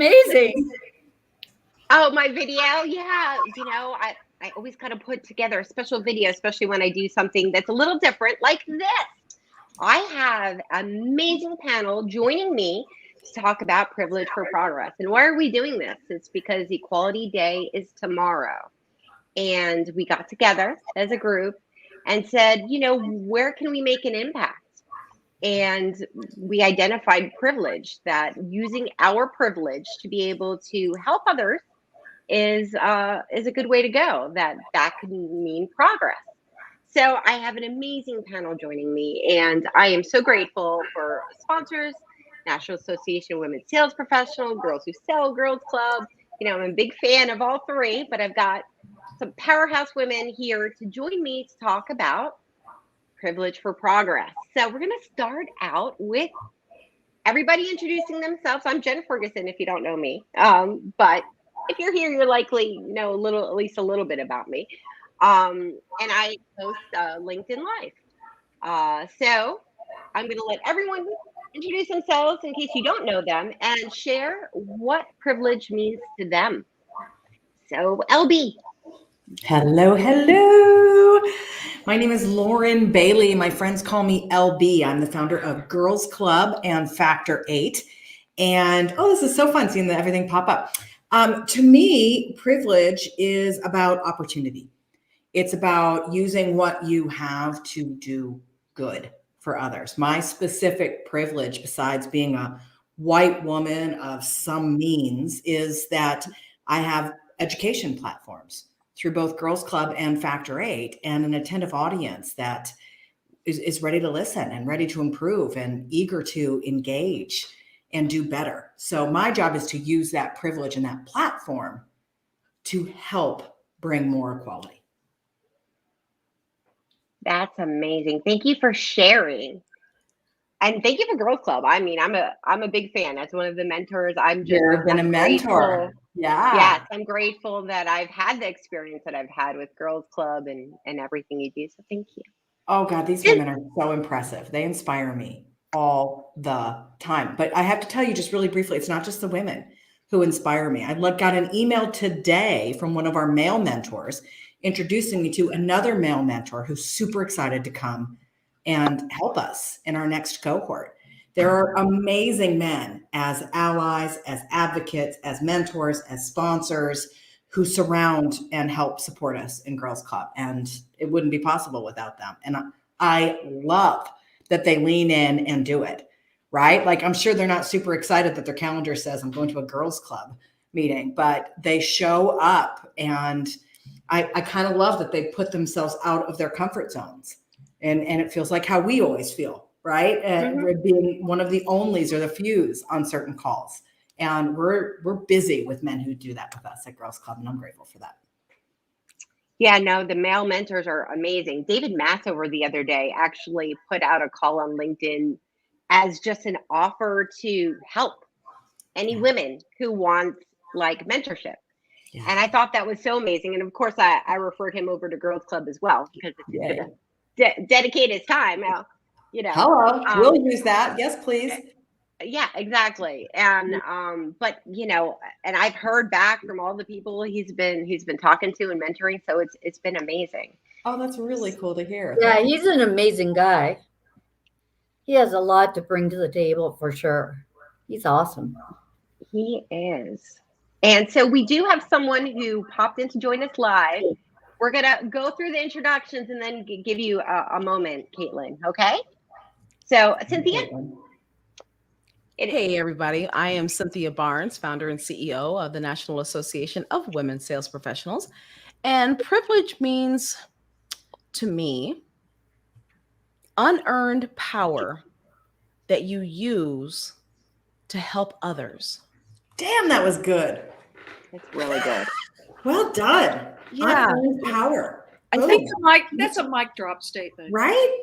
amazing. Oh, my video. Yeah. I always kind of put together a special video, especially when I do something that's a little different like this. I have an amazing panel joining me to talk about privilege for progress. And why are we doing this? It's because Equality Day is tomorrow. And we got together as a group and said, where can we make an impact? And we identified privilege, that using our privilege to be able to help others is a good way to go. That could mean progress. So I have an amazing panel joining me, and I am so grateful for sponsors, National Association of Women Sales Professionals, Girls Who Sell, Girls Club. I'm a big fan of all three, but I've got some powerhouse women here to join me to talk about privilege for progress. So we're going to start out with everybody introducing themselves. I'm Jen Ferguson, if you don't know me. But if you're here, you're likely know at least a little bit about me. And I host LinkedIn Live. So I'm going to let everyone introduce themselves in case you don't know them and share what privilege means to them. So LB. Hello, hello. My name is Lauren Bailey. My friends call me LB. I'm the founder of Girls Club and Factor 8. And this is so fun seeing everything pop up. To me, privilege is about opportunity. It's about using what you have to do good for others. My specific privilege, besides being a white woman of some means, is that I have education platforms through both Girls Club and Factor 8, and an attentive audience that is ready to listen and ready to improve and eager to engage and do better. So my job is to use that privilege and that platform to help bring more equality. That's amazing. Thank you for sharing. And thank you for Girls Club. I mean, I'm a big fan. As one of the mentors, You've been a mentor. Grateful. Yeah. Yes, I'm grateful that I've had the experience that I've had with Girls Club and everything you do. So thank you. Oh God, these women are so impressive. They inspire me all the time. But I have to tell you just really briefly, it's not just the women who inspire me. I got an email today from one of our male mentors introducing me to another male mentor who's super excited to come and help us in our next cohort. There are amazing men as allies, as advocates, as mentors, as sponsors who surround and help support us in Girls Club. And it wouldn't be possible without them. And I love that they lean in and do it, right? Like, I'm sure they're not super excited that their calendar says I'm going to a Girls Club meeting, but they show up. And I kind of love that they put themselves out of their comfort zones. And it feels like how we always feel, right? We're being one of the onlys or the fews on certain calls. And we're busy with men who do that with us at Girls Club, and I'm grateful for that. Yeah, no, the male mentors are amazing. David Massover the other day actually put out a call on LinkedIn as just an offer to help any women who want like mentorship. Yeah. And I thought that was so amazing. And of course, I referred him over to Girls Club as well, because if he's going to dedicate his time now, Hello, we'll use that. Yes, please. Yeah, exactly. And but and I've heard back from all the people he's been talking to and mentoring, so it's been amazing. Oh, that's really cool to hear. Yeah, he's an amazing guy. He has a lot to bring to the table for sure. He's awesome. He is. And so we do have someone who popped in to join us live. We're gonna go through the introductions and then give you a moment, Caitlin. Okay? So Cynthia. Hey, everybody. I am Cynthia Barnes, founder and CEO of the National Association of Women Sales Professionals. And privilege means, to me, unearned power that you use to help others. Damn, that was good. It's really good. Well done. Yeah. Unearned power. I think that's a mic drop statement. Right?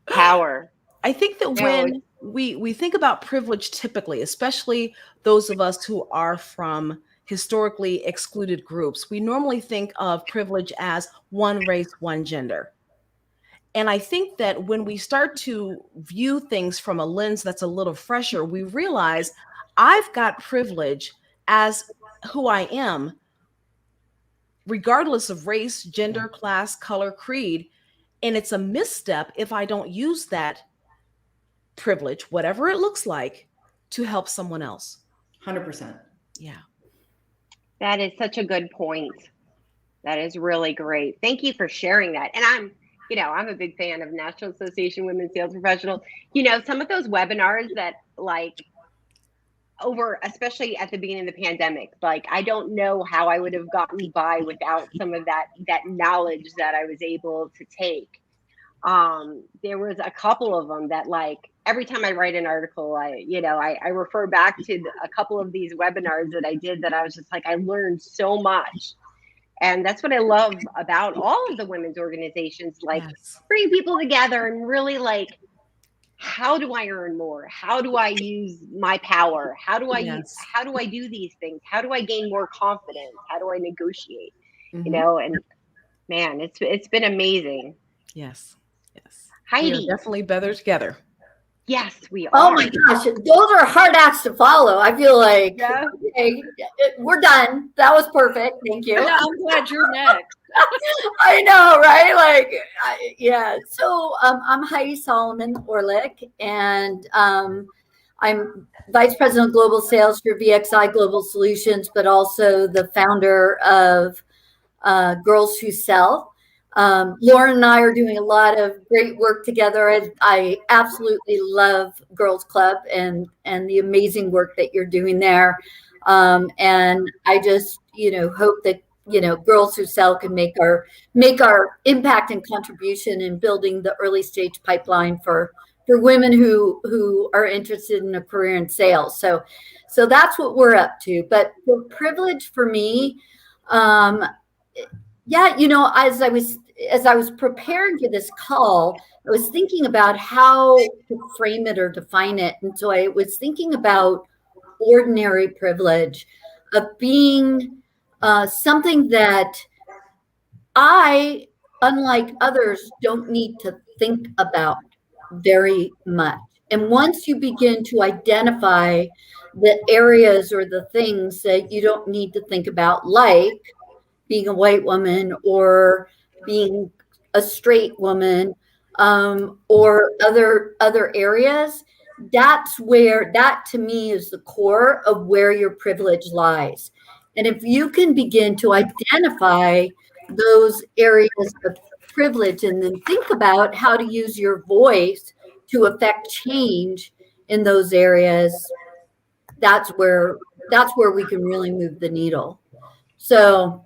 Power. I think that when we think about privilege typically, especially those of us who are from historically excluded groups, we normally think of privilege as one race, one gender. And I think that when we start to view things from a lens that's a little fresher, we realize I've got privilege as who I am, regardless of race, gender, class, color, creed. And it's a misstep if I don't use that privilege, whatever it looks like, to help someone else. 100%. Yeah. That is such a good point. That is really great. Thank you for sharing that. And I'm a big fan of National Association of Women Sales Professionals. Some of those webinars that especially at the beginning of the pandemic, I don't know how I would have gotten by without some of that knowledge that I was able to take. There was a couple of them that every time I write an article, I refer back to a couple of these webinars that I did that I was just I learned so much. And that's what I love about all of the women's organizations, Yes. bring people together and really how do I earn more? How do I use my power? How do I do these things? How do I gain more confidence? How do I negotiate? Mhm. And man, it's been amazing. Yes. Yes. Heidi. We are definitely better together. Yes, we are. Oh my gosh, those are hard acts to follow. I feel like okay, we're done. That was perfect. Thank you. Yeah, I'm glad you're next. I know, right? Yeah. So I'm Heidi Solomon Orlick, and I'm Vice President of Global Sales for VXI Global Solutions, but also the founder of Girls Who Sell. Lauren and I are doing a lot of great work together. I absolutely love Girls Club and the amazing work that you're doing there. And I just, hope that, Girls Who Sell can make our impact and contribution in building the early stage pipeline for women who are interested in a career in sales. So that's what we're up to. But the privilege for me, as I was preparing for this call, I was thinking about how to frame it or define it. And so I was thinking about ordinary privilege of being something that I, unlike others, don't need to think about very much. And once you begin to identify the areas or the things that you don't need to think about, like being a white woman or being a straight woman, or other areas, that to me is the core of where your privilege lies. And if you can begin to identify those areas of privilege and then think about how to use your voice to affect change in those areas, that's where we can really move the needle. So,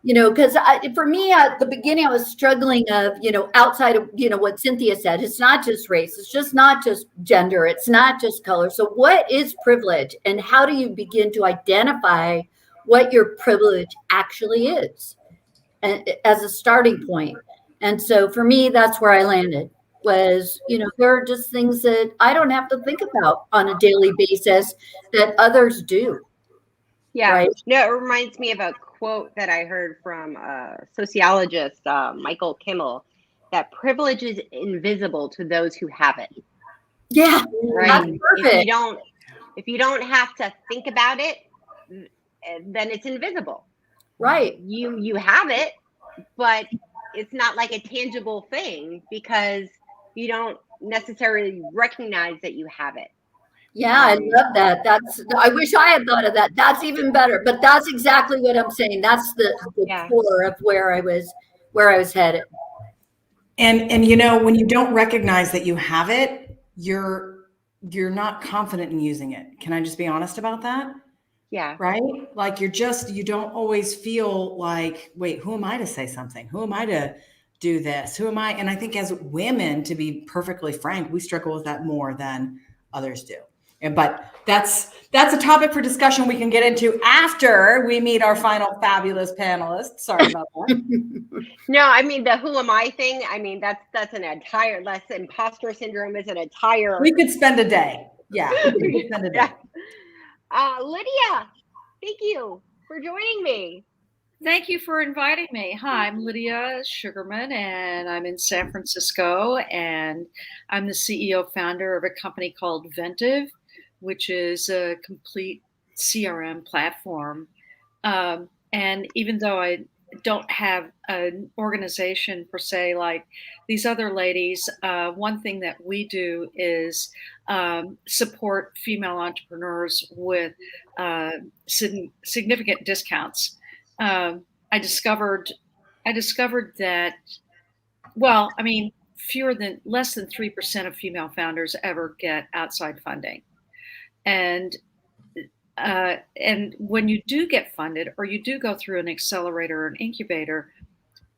because for me at the beginning, I was struggling of, outside of, what Cynthia said, it's not just race, it's just not just gender, it's not just color. So what is privilege, and how do you begin to identify what your privilege actually is, and as a starting point? And so for me, that's where I landed, was, there are just things that I don't have to think about on a daily basis that others do. Yeah. Right? No, it reminds me of a quote that I heard from sociologist Michael Kimmel, that privilege is invisible to those who have it. Yeah, right. That's perfect. If you don't have to think about it, then it's invisible. Right. You have it, but it's not like a tangible thing because you don't necessarily recognize that you have it. Yeah, I love that. I wish I had thought of that. That's even better. But that's exactly what I'm saying. That's the core of where I was headed. And when you don't recognize that you have it, you're not confident in using it. Can I just be honest about that? Yeah. Right? Like you don't always feel like, wait, who am I to say something? Who am I to do this? Who am I? And I think as women, to be perfectly frank, we struggle with that more than others do. But that's a topic for discussion we can get into after we meet our final fabulous panelists. Sorry about that. No, I mean the who am I thing. I mean that's imposter syndrome is an entire. We could spend a day. Yeah, we could spend a day. Yeah. Lydia, thank you for joining me. Thank you for inviting me. Hi, I'm Lydia Sugarman, and I'm in San Francisco, and I'm the CEO founder of a company called Ventive. which is a complete CRM platform. And even though I don't have an organization per se like these other ladies, one thing that we do is support female entrepreneurs with significant discounts. I discovered that, well, I mean, less than 3% of female founders ever get outside funding. And when you do get funded or you do go through an accelerator or an incubator,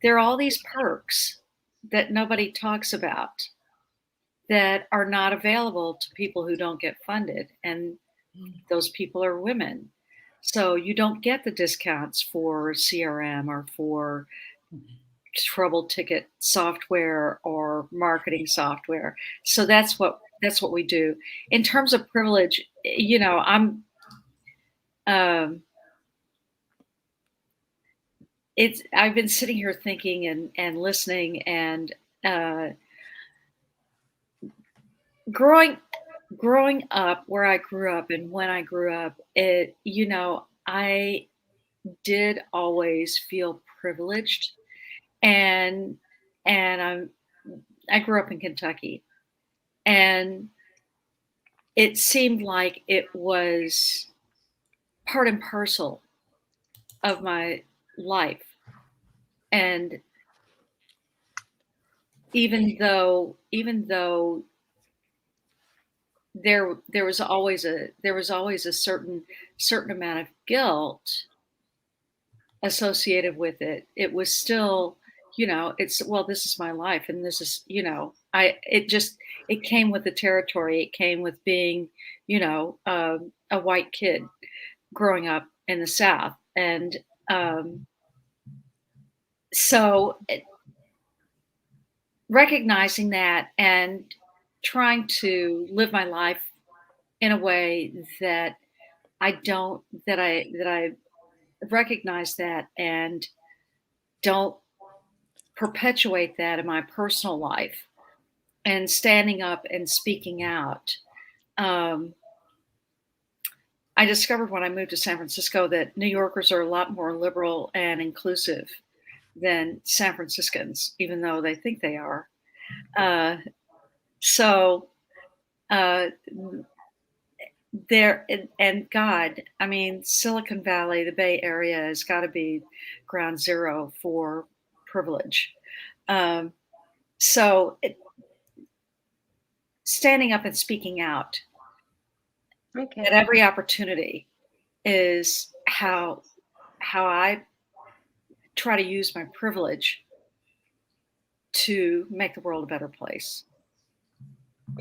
there are all these perks that nobody talks about that are not available to people who don't get funded. And those people are women. So you don't get the discounts for CRM or for trouble ticket software or marketing software. So that's what we do. In terms of privilege, you know, I've been sitting here thinking and listening and growing up where I grew up and when I grew up, you know, I did always feel privileged, and I grew up in Kentucky, and it seemed like it was part and parcel of my life. And even though there was always a certain amount of guilt associated with it, it was still, you know, this is my life, and this is, you know, it came with the territory. It came with being, you know, a white kid growing up in the South. And so recognizing that and trying to live my life in a way that I recognize that and don't perpetuate that in my personal life, and standing up and speaking out. I discovered when I moved to San Francisco that New Yorkers are a lot more liberal and inclusive than San Franciscans, even though they think they are. There, and God, I mean, Silicon Valley, the Bay Area has got to be ground zero for privilege. Standing up and speaking out at every opportunity is how I try to use my privilege to make the world a better place.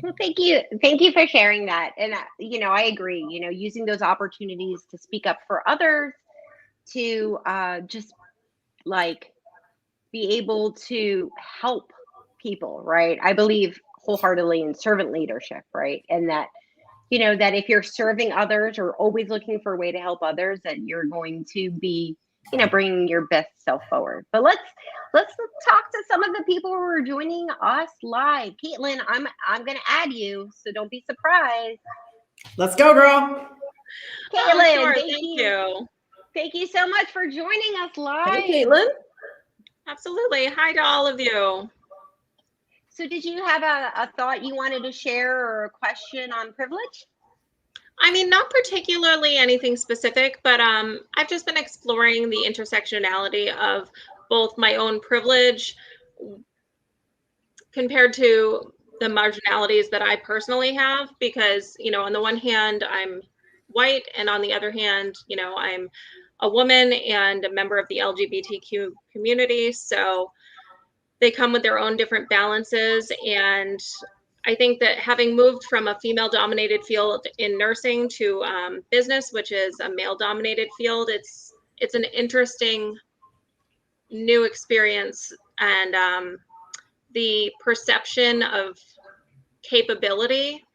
Well, thank you for sharing that. And you know, I agree. You know, using those opportunities to speak up for others, to just like be able to help people, right? I believe wholeheartedly in servant leadership, right? And that, you know, that if you're serving others or always looking for a way to help others, that you're going to be, you know, bringing your best self forward. But let's talk to some of the people who are joining us live. Caitlin, I'm going to add you, so don't be surprised. Let's go, girl. Caitlin, Sure, thank you. Thank you so much for joining us live. Hey, Caitlin. Absolutely. Hi to all of you. So did you have a thought you wanted to share or a question on privilege? I mean, not particularly anything specific, but I've just been exploring the intersectionality of both my own privilege compared to the marginalities that I personally have, because, you know, on the one hand, I'm white, and on the other hand, you know, I'm a woman and a member of the LGBTQ community. So they come with their own different balances. And I think that having moved from a female dominated field in nursing to business, which is a male dominated field, it's an interesting new experience. And the perception of capability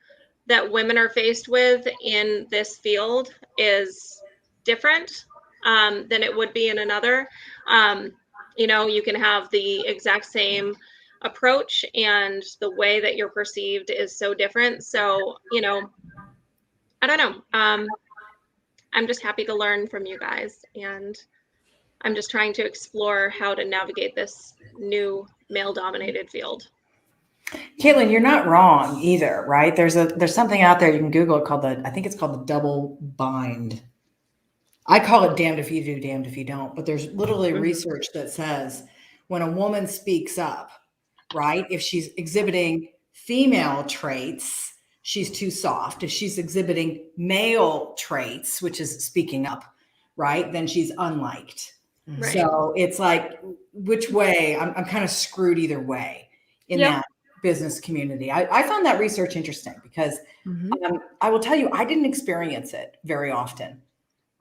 that women are faced with in this field is different than it would be in another. You know, you can have the exact same approach, and the way that you're perceived is so different. So, you know, I don't know. I'm just happy to learn from you guys, and I'm just trying to explore how to navigate this new male-dominated field. Caitlin, you're not wrong either, right? There's something out there you can Google it called I think it's called the double bind. I call it damned if you do, damned if you don't. But there's literally research that says when a woman speaks up, right? If she's exhibiting female traits, she's too soft. If she's exhibiting male traits, which is speaking up, right? Then she's unliked. Right. So it's like, which way? I'm kind of screwed either way in that business community. I found that research interesting because I will tell you, I didn't experience it very often.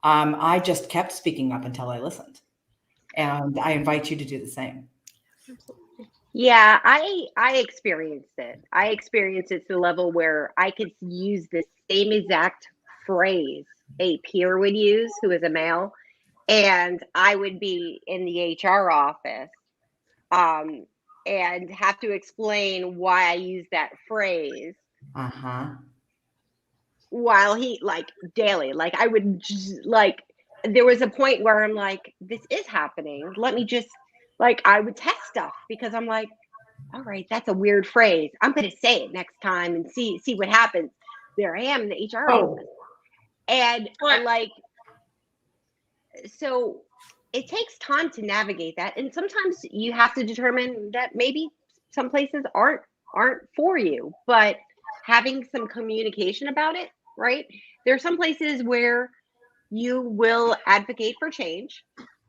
I just kept speaking up until I listened. And I invite you to do the same. Yeah, I experienced it. I experienced it to the level where I could use the same exact phrase a peer would use who is a male, and I would be in the HR office and have to explain why I use that phrase. While he daily, I would just, there was a point where I'm like, this is happening. Let me just I would test stuff because I'm like, all right, that's a weird phrase. I'm going to say it next time and see what happens. There I am in the HR office. And so it takes time to navigate that. And sometimes you have to determine that maybe some places aren't for you, but having some communication about it, right? There are some places where you will advocate for change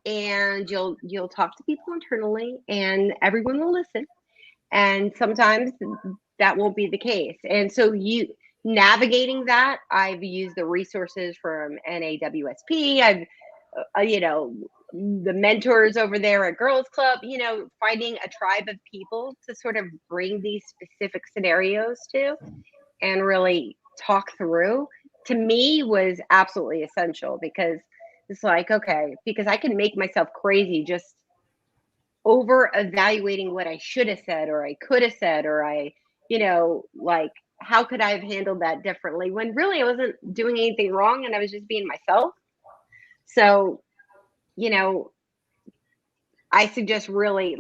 and you'll talk to people internally and everyone will listen. And sometimes that won't be the case. And so navigating that, I've used the resources from NAWSP. I've, the mentors over there at Girls Club, finding a tribe of people to sort of bring these specific scenarios to and really talk through, to me was absolutely essential because it's okay, because I can make myself crazy just over evaluating what I should have said or I could have said, or how could I have handled that differently when really I wasn't doing anything wrong and I was just being myself. So, I suggest really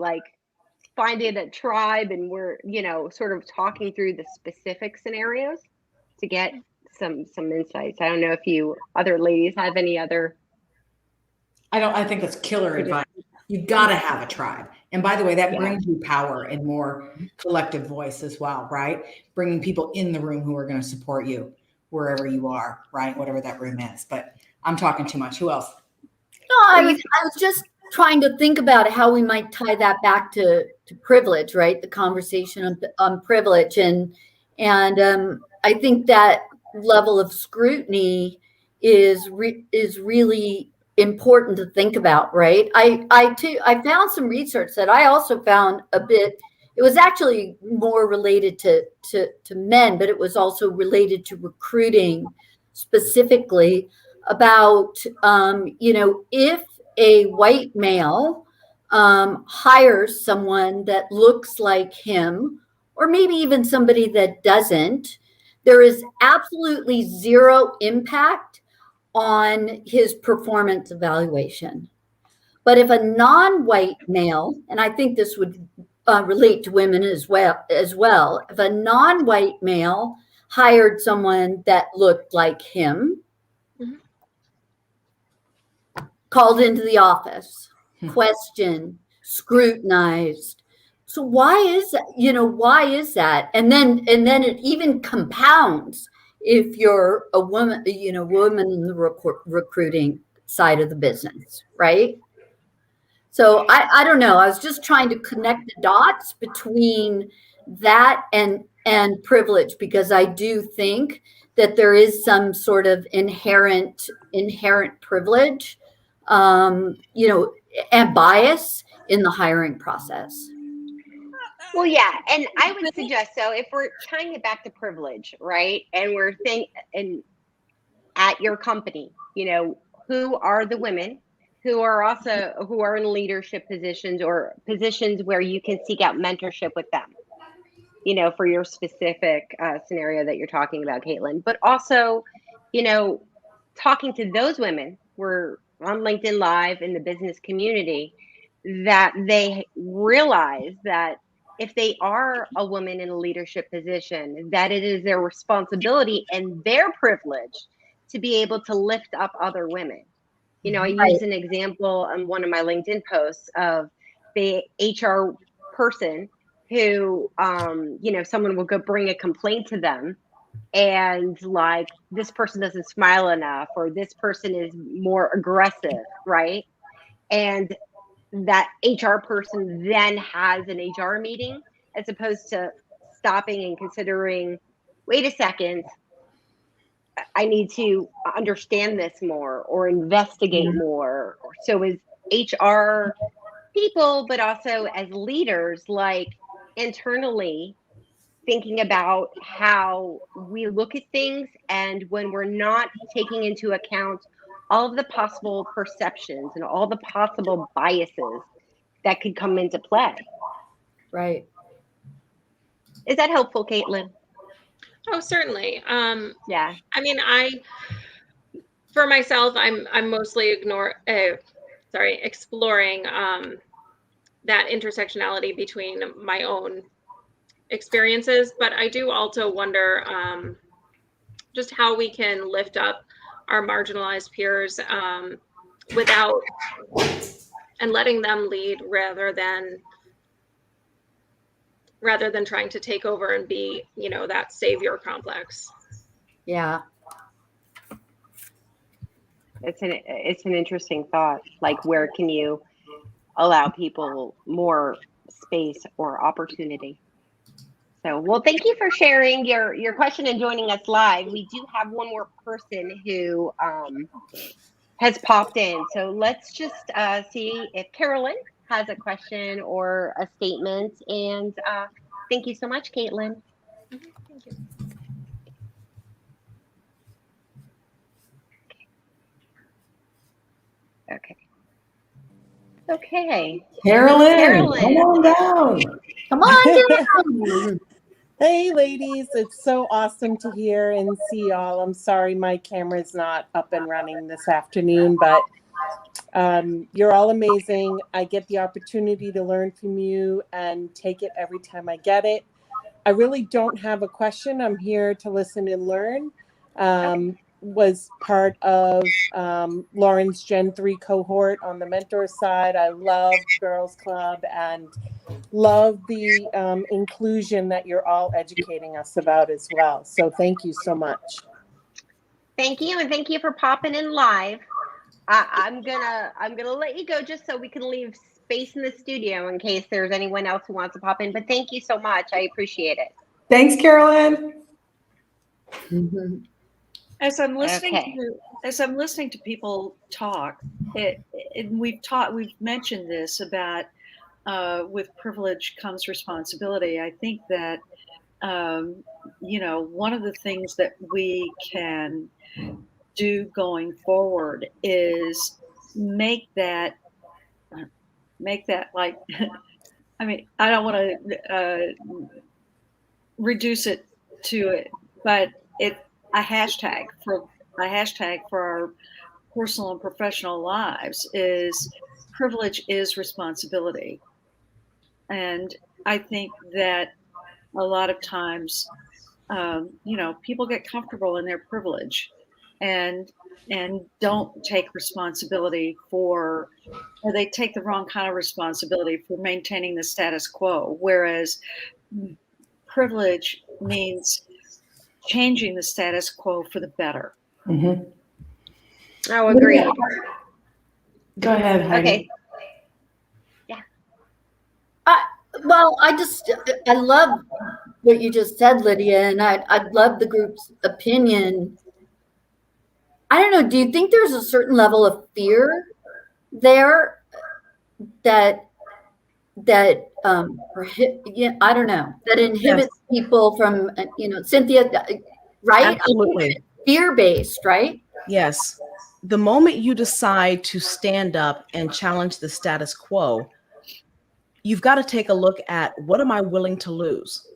finding a tribe and we're, sort of talking through the specific scenarios to get some insights. I don't know if you other ladies have any other. I think that's killer advice. You've got to have a tribe. And by the way, that brings you power and more collective voice as well, right? Bringing people in the room who are going to support you wherever you are, right? Whatever that room is. But I'm talking too much. Who else? No, I was just trying to think about how we might tie that back to privilege, right? The conversation on privilege. And I think that level of scrutiny is really important to think about, right? I found some research that I also found a bit, it was actually more related to men, but it was also related to recruiting specifically about, if a white male hires someone that looks like him, or maybe even somebody that doesn't, there is absolutely zero impact on his performance evaluation. But if a non-white male, and I think this would relate to women as well, if a non-white male hired someone that looked like him, called into the office, questioned, scrutinized. So why is that? And then it even compounds if you're a woman, woman in the recruiting side of the business, right? So I don't know. I was just trying to connect the dots between that and privilege, because I do think that there is some sort of inherent privilege, and bias in the hiring process. Well, yeah, and I would suggest, so if we're tying it back to privilege, right, and we're thinking at your company, who are the women who are in leadership positions or positions where you can seek out mentorship with them, for your specific scenario that you're talking about, Caitlin, but also you know, talking to those women, we're on LinkedIn Live in the business community, that they realize that if they are a woman in a leadership position, that it is their responsibility and their privilege to be able to lift up other women. You know, I Right. used an example on one of my LinkedIn posts of the HR person who, you know, someone will go bring a complaint to them, and like, this person doesn't smile enough, or this person is more aggressive, right? And that HR person then has an HR meeting, as opposed to stopping and considering, wait a second, I need to understand this more or investigate more. So as HR people, but also as leaders, like internally thinking about how we look at things, and when we're not taking into account all of the possible perceptions and all the possible biases that could come into play. Right. Is that helpful, Caitlin? Oh, certainly. Yeah. I mean, for myself, I'm mostly exploring that intersectionality between my own experiences, but I do also wonder just how we can lift up our marginalized peers without and letting them lead rather than trying to take over and be, you know, that savior complex. Yeah. It's an interesting thought. Like, where can you allow people more space or opportunity? So, well, thank you for sharing your question and joining us live. We do have one more person who has popped in. So let's just see if Carolyn has a question or a statement. And thank you so much, Caitlin. Thank you. Okay. Okay. Carolyn, come on down. Come on down. Hey, ladies, it's so awesome to hear and see y'all. I'm sorry my camera's not up and running this afternoon, but you're all amazing. I get the opportunity to learn from you and take it every time I get it. I really don't have a question. I'm here to listen and learn. Was part of Lauren's Gen 3 cohort on the mentor side. I love Girls Club and love the inclusion that you're all educating us about as well. So thank you so much. Thank you, and thank you for popping in live. I'm gonna let you go just so we can leave space in the studio in case there's anyone else who wants to pop in. But thank you so much. I appreciate it. Thanks, Carolyn. Mhm. As I'm listening Okay. to people talk, we've mentioned this about with privilege comes responsibility. I think that you know, one of the things that we can do going forward is make that like I mean, I don't want to reduce it to it, but a hashtag for our personal and professional lives is privilege is responsibility. And I think that a lot of times, you know, people get comfortable in their privilege and don't take responsibility for, or they take the wrong kind of responsibility for maintaining the status quo. Whereas privilege means changing the status quo for the better. Mm-hmm. Oh, agreed. Go ahead, Heidi. Okay. Well, I love what you just said, Lydia, and I'd love the group's opinion. I don't know. Do you think there's a certain level of fear there that I don't know, that inhibits people from, you know, Cynthia, right? Absolutely. Fear-based, right? Yes. The moment you decide to stand up and challenge the status quo, you've got to take a look at, what am I willing to lose?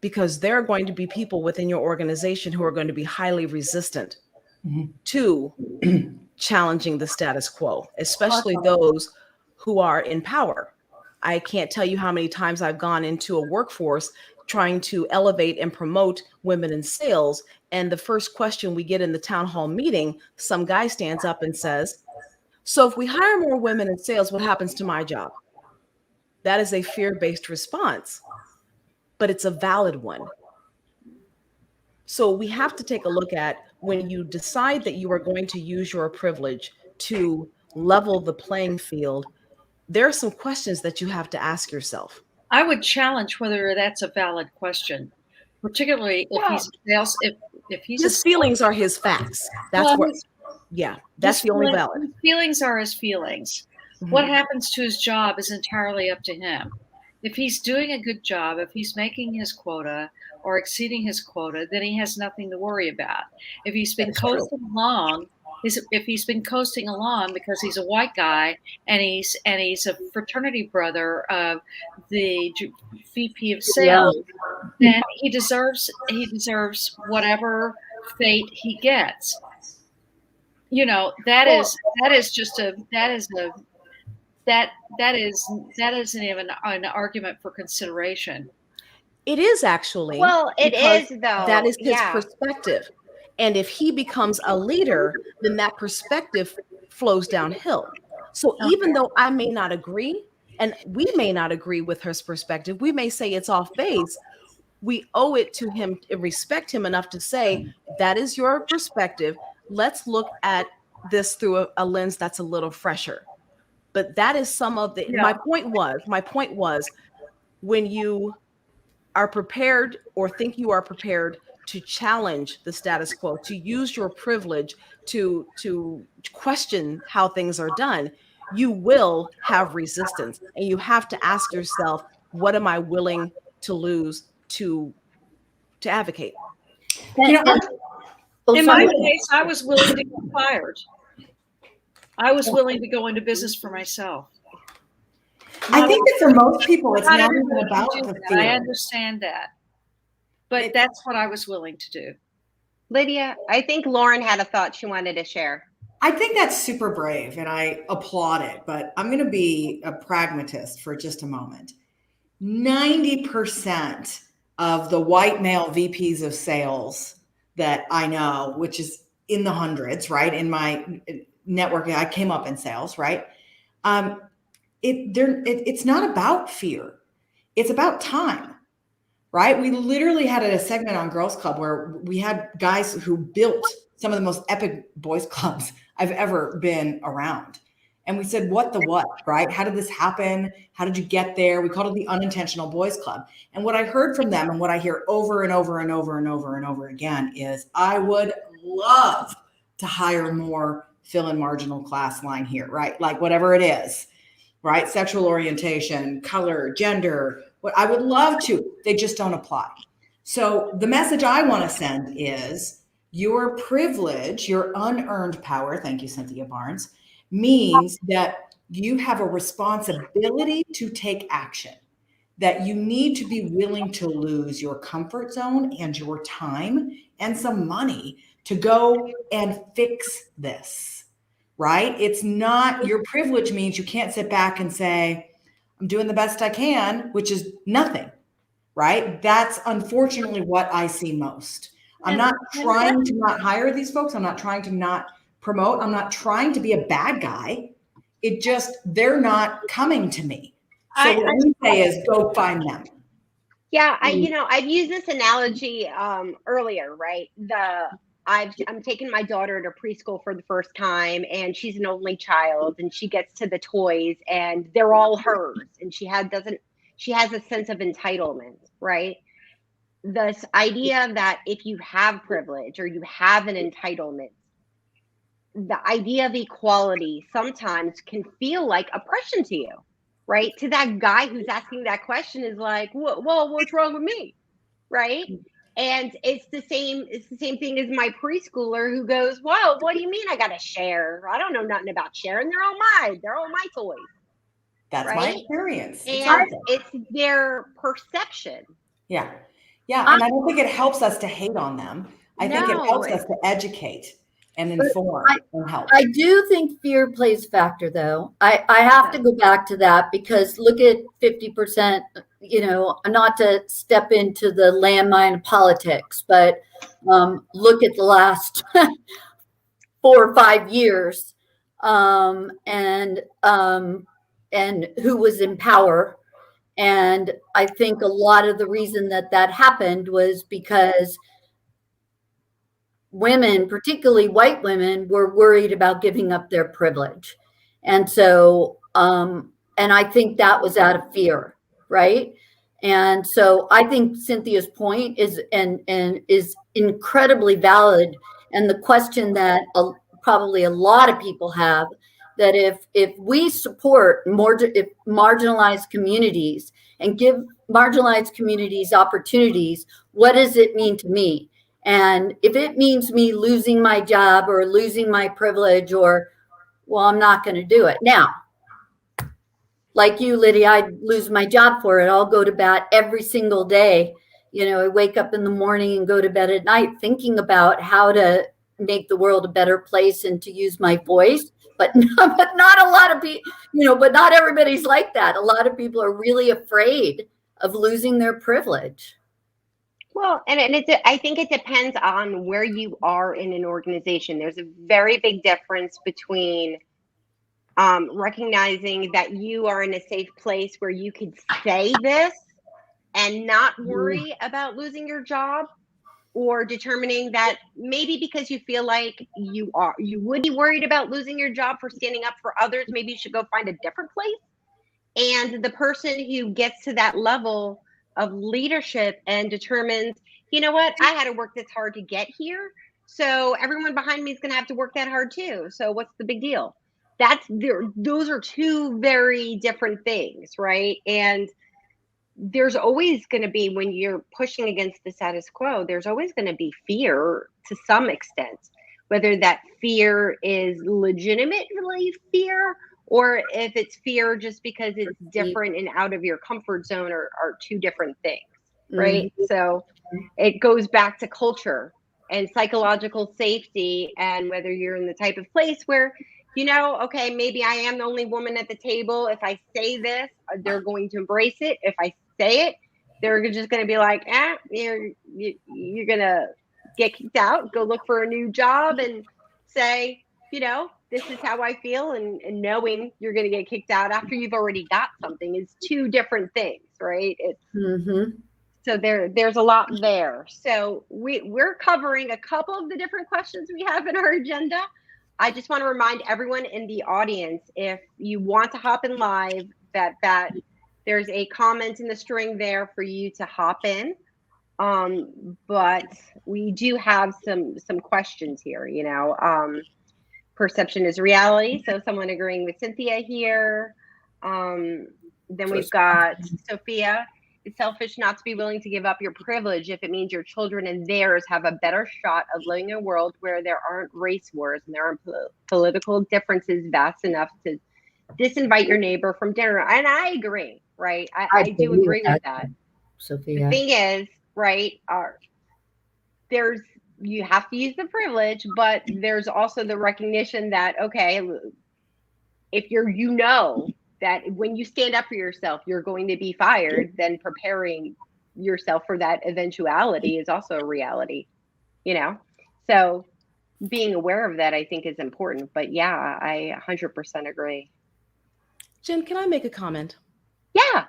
Because there are going to be people within your organization who are going to be highly resistant Mhm. to challenging the status quo, especially those who are in power. I can't tell you how many times I've gone into a workforce trying to elevate and promote women in sales. And the first question we get in the town hall meeting, some guy stands up and says, "So if we hire more women in sales, what happens to my job?" That is a fear-based response, but it's a valid one. So we have to take a look at when you decide that you are going to use your privilege to level the playing field, there are some questions that you have to ask yourself. I would challenge whether that's a valid question, particularly if he's a sales, if he's His feelings are his facts. That's well, what, yeah, that's the only valid. his feelings are his feelings. What happens to his job is entirely up to him. If he's doing a good job, if he's making his quota or exceeding his quota, then he has nothing to worry about. If he's been coasting along, if he's been coasting along because he's a white guy and he's a fraternity brother of the VP of sales, then he deserves whatever fate he gets. You know, that isn't even an argument for consideration. It is actually. Well, it because is, though. That is his Yeah. perspective. And if he becomes a leader, then that perspective flows downhill. So even though I may not agree, and we may not agree with his perspective, we may say it's off base, we owe it to him and respect him enough to say, that is your perspective. Let's look at this through a lens that's a little fresher. But that is some of the, my point was, when you are prepared or think you are prepared to challenge the status quo, to use your privilege to question how things are done, you will have resistance. And you have to ask yourself, what am I willing to lose to advocate? You know, In my case, I was willing to get fired. I was willing to go into business for myself. I think that for most people, it's not even everybody about can the do that. fear. I understand that. But that's what I was willing to do. Lydia, I think Lauren had a thought she wanted to share. I think that's super brave and I applaud it, but I'm going to be a pragmatist for just a moment. 90% of the white male VPs of sales that I know, which is in the hundreds, right? In my networking, I came up in sales, right? It's not about fear. It's about time, right? We literally had a segment on Girls Club where we had guys who built some of the most epic boys clubs I've ever been around. And we said, what the what, right? How did this happen? How did you get there? We called it the Unintentional Boys Club. And what I heard from them and what I hear over and over and over and over and over again is, I would love to hire more fill in marginal class line here, right? Like whatever it is, right? Sexual orientation, color, gender, what I would love to, they just don't apply. So the message I want to send is your privilege, your unearned power, thank you, Cynthia Barnes, means that you have a responsibility to take action, that you need to be willing to lose your comfort zone and your time and some money to go and fix this, right? It's not, your privilege means you can't sit back and say, I'm doing the best I can, which is nothing, right? That's unfortunately what I see most. I'm not trying to not hire these folks. I'm not trying to not promote. I'm not trying to be a bad guy. It just, they're not coming to me. So what we say is go find them. Yeah, I've used this analogy earlier, right? I'm taking my daughter to preschool for the first time, and she's an only child, and she gets to the toys, and they're all hers, and she has a sense of entitlement, right? This idea that if you have privilege or you have an entitlement, the idea of equality sometimes can feel like oppression to you, right? To that guy who's asking that question is like, well, what's wrong with me, right? And it's the same thing as my preschooler who goes, well, what do you mean I got to share? I don't know nothing about sharing. They're all my toys. That's right? my experience. And it's their perception. Yeah. And I don't think it helps us to hate on them. I think it helps us to educate and But inform and help. I do think fear plays a factor, though. I have to go back to that because look at 50%, not to step into the landmine of politics, but look at the last 4 or 5 years and who was in power. And I think a lot of the reason that happened was because women, particularly white women, were worried about giving up their privilege. And so, and I think that was out of fear, right? And so I think Cynthia's point is is incredibly valid. And the question that probably a lot of people have, that if we support marginalized communities and give marginalized communities opportunities, what does it mean to me? And if it means me losing my job or losing my privilege, well, I'm not going to do it. Now, like you, Lydia, I'd lose my job for it. I'll go to bat every single day. I wake up in the morning and go to bed at night thinking about how to make the world a better place and to use my voice. But not a lot of people, but not everybody's like that. A lot of people are really afraid of losing their privilege. Well, and I think it depends on where you are in an organization. There's a very big difference between recognizing that you are in a safe place where you could say this and not worry about losing your job, or determining that maybe because you feel like you would be worried about losing your job for standing up for others, maybe you should go find a different place. And the person who gets to that level of leadership and determines, you know what, I had to work this hard to get here, so everyone behind me is going to have to work that hard too. So what's the big deal? Those are two very different things, right? And there's always going to be, when you're pushing against the status quo, there's always going to be fear to some extent, whether that fear is legitimately fear or if it's fear just because it's different and out of your comfort zone, are two different things, right? Mm-hmm. So it goes back to culture and psychological safety, and whether you're in the type of place where, okay, maybe I am the only woman at the table. If I say this, they're going to embrace it. If I say it, they're just going to be like, you're going to get kicked out, go look for a new job and say, this is how I feel, and knowing you're going to get kicked out after you've already got something is two different things, right? So there's a lot there. So we're covering a couple of the different questions we have in our agenda. I just want to remind everyone in the audience, if you want to hop in live, that there's a comment in the string there for you to hop in. But we do have some questions here, perception is reality. So someone agreeing with Cynthia here. Then we've got Sophia. It's selfish not to be willing to give up your privilege if it means your children and theirs have a better shot of living in a world where there aren't race wars and there aren't political differences vast enough to disinvite your neighbor from dinner. And I agree, right? I do agree with that. Sophia. The thing is, right, you have to use the privilege, but there's also the recognition that, okay, if that when you stand up for yourself, you're going to be fired, then preparing yourself for that eventuality is also a reality, So being aware of that, I think, is important. But yeah, I 100% agree. Jen, can I make a comment? Yeah.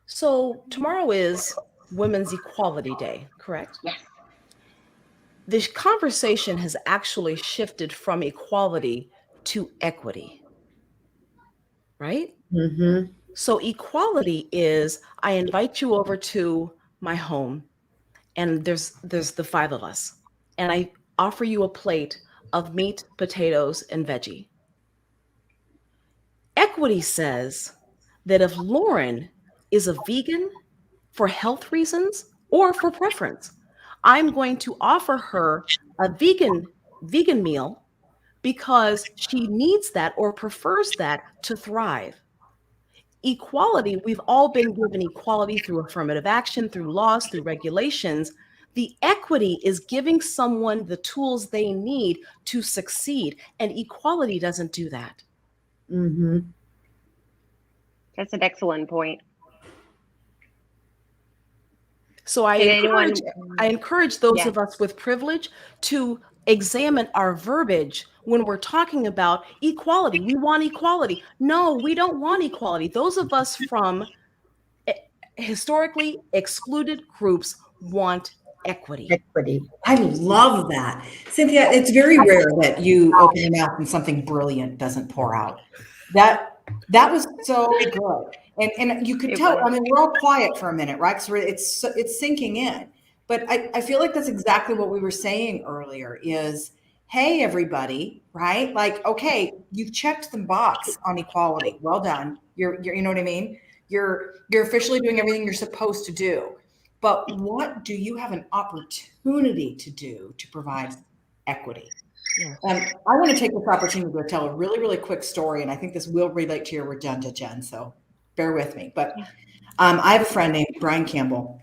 So tomorrow is Women's Equality Day, correct? Yes. This conversation has actually shifted from equality to equity, right? Mm-hmm. So equality is, I invite you over to my home, and there's the 5 of us, and I offer you a plate of meat, potatoes, and veggie. Equity says that if Lauren is a vegan for health reasons or for preference, I'm going to offer her a vegan meal because she needs that or prefers that to thrive. Equality, we've all been given equality through affirmative action, through laws, through regulations. The equity is giving someone the tools they need to succeed, and equality doesn't do that. Mm-hmm. That's an excellent point. So I Did anyone- encourage those Yeah. of us with privilege to examine our verbiage when we're talking about equality. We want equality. No, we don't want equality. Those of us from historically excluded groups want equity. Equity. I love that. Cynthia, it's very rare that you open your mouth and something brilliant doesn't pour out. That was so good. And you could It tell, was. I mean, we're all quiet for a minute, right? Because it's sinking in. But I feel like that's exactly what we were saying earlier is, hey, everybody, right? Like, okay, you've checked the box on equality. Well done. You're you know what I mean? You're officially doing everything you're supposed to do. But what do you have an opportunity to do to provide equity? Yeah. I want to take this opportunity to tell a really, really quick story, and I think this will relate to your agenda, Jen, so bear with me. But I have a friend named Brian Campbell,